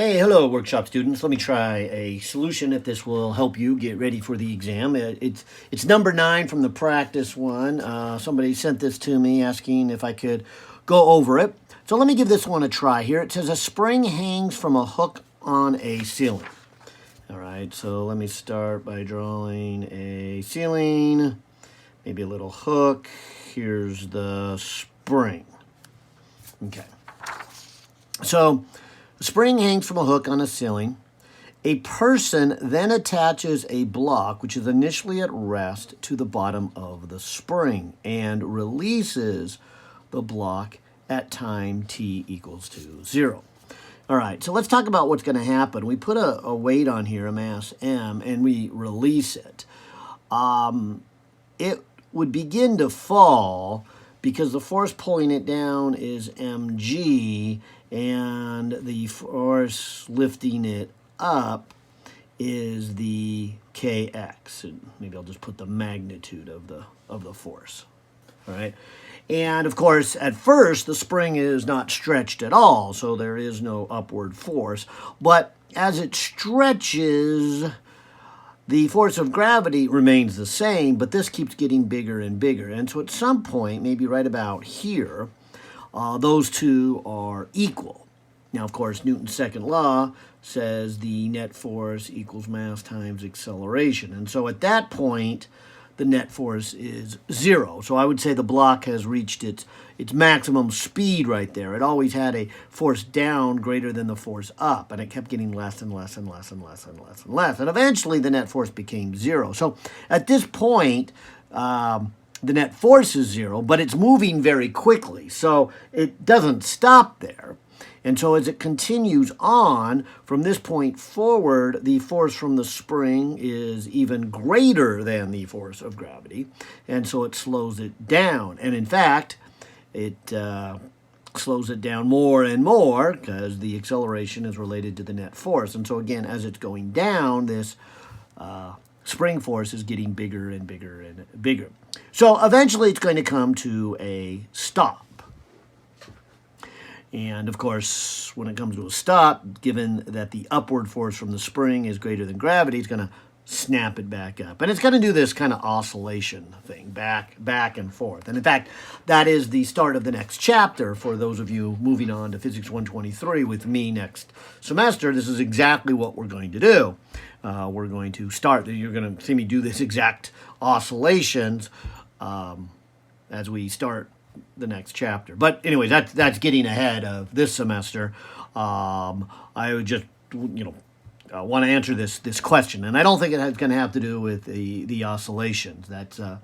Hey, hello, workshop students. Let me try a solution if this will help you get ready for the exam. It's number 9 from the practice one. Somebody sent this to me asking if I could go over it. So let me give this one a try here. It says a spring hangs from a hook on a ceiling. All right, so let me start by drawing a ceiling, maybe a little hook. Here's the spring. Okay. So the spring hangs from a hook on a ceiling. A person then attaches a block, which is initially at rest, to the bottom of the spring and releases the block at time t equals to 0. All right, so let's talk about what's going to happen. We put a weight on here, a mass m, and we release it. It would begin to fall because the force pulling it down is mg, and the force lifting it up is the kx. And maybe I'll just put the magnitude of the force. All right. And of course, at first, the spring is not stretched at all, so there is no upward force. But as it stretches, the force of gravity remains the same, but this keeps getting bigger and bigger. And so at some point, maybe right about here, those two are equal. Now, of course, Newton's second law says the net force equals mass times acceleration. And so at that point, the net force is 0. So I would say the block has reached its maximum speed right there. It always had a force down greater than the force up, and it kept getting less and less and less and less and less and less. And eventually, the net force became 0. So at this point, the net force is 0, but it's moving very quickly. So it doesn't stop there. And so as it continues on, from this point forward, the force from the spring is even greater than the force of gravity. And so it slows it down. And in fact, it slows it down more and more because the acceleration is related to the net force. And so again, as it's going down, this spring force is getting bigger and bigger and bigger. So eventually it's going to come to a stop. And of course, when it comes to a stop, given that the upward force from the spring is greater than gravity, it's going to snap it back up. And it's going to do this kind of oscillation thing, back and forth. And in fact, that is the start of the next chapter for those of you moving on to Physics 123 with me next semester. This is exactly what we're going to do. We're going to start, you're going to see me do this exact oscillations as we start the next chapter. But anyways, that's getting ahead of this semester. I would just, want to answer this question. And I don't think it's going to have to do with the oscillations. That's a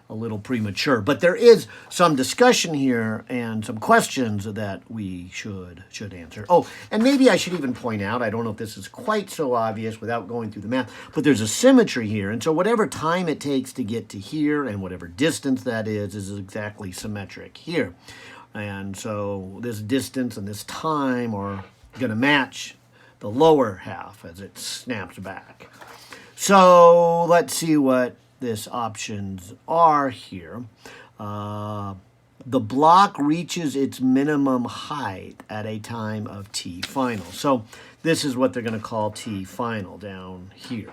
little premature. But there is some discussion here and some questions that we should answer. Oh, and maybe I should even point out, I don't know if this is quite so obvious without going through the math, but there's a symmetry here. And so whatever time it takes to get to here and whatever distance that is exactly symmetric here. And so this distance and this time are going to match the lower half as it snaps back. So let's see what this options are here. The block reaches its minimum height at a time of t final. So this is what they're going to call t final down here.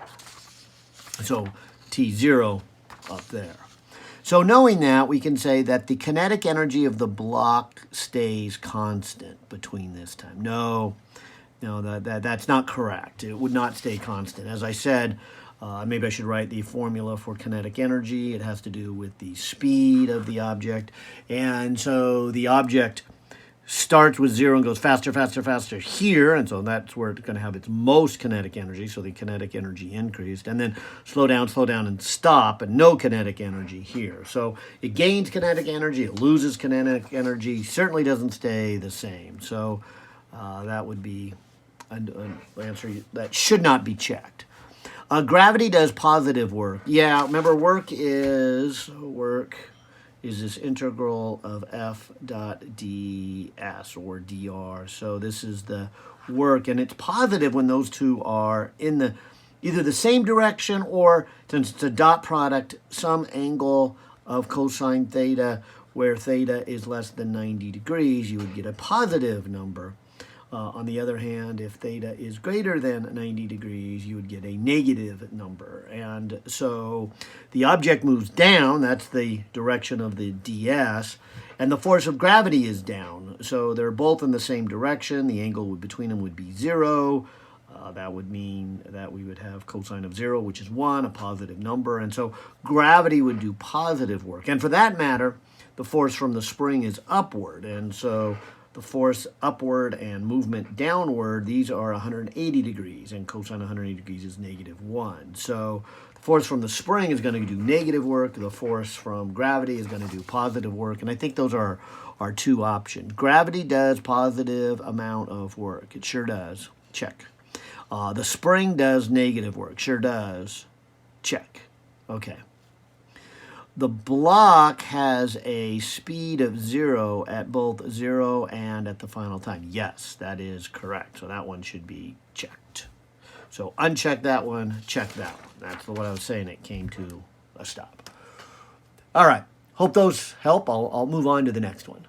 So t0 up there. So knowing that, we can say that the kinetic energy of the block stays constant between this time. No, that's not correct. It would not stay constant. As I said, maybe I should write the formula for kinetic energy. It has to do with the speed of the object. And so the object starts with 0 and goes faster, faster, faster here. And so that's where it's going to have its most kinetic energy. So the kinetic energy increased. And then slow down, and stop, and no kinetic energy here. So it gains kinetic energy. It loses kinetic energy. Certainly doesn't stay the same. So that would be an answer that should not be checked. Gravity does positive work. Yeah, remember work is this integral of f dot ds or dr. So this is the work, and it's positive when those two are in either the same direction, or since it's a dot product, some angle of cosine theta where theta is less than 90 degrees, you would get a positive number On the other hand, if theta is greater than 90 degrees, you would get a negative number. And so the object moves down, that's the direction of the ds, and the force of gravity is down. So they're both in the same direction. The angle between them would be 0. That would mean that we would have cosine of 0, which is 1, a positive number. And so gravity would do positive work. And for that matter, the force from the spring is upward. And so the force upward and movement downward, these are 180 degrees, and cosine 180 degrees is negative 1. So the force from the spring is going to do negative work. The force from gravity is going to do positive work. And I think those are our two options. Gravity does positive amount of work. It sure does. Check. The spring does negative work. Sure does. Check. Okay. The block has a speed of 0 at both 0 and at the final time. Yes, that is correct. So that one should be checked. So uncheck that one, check that one. That's what I was saying. It came to a stop. All right. Hope those help. I'll move on to the next one.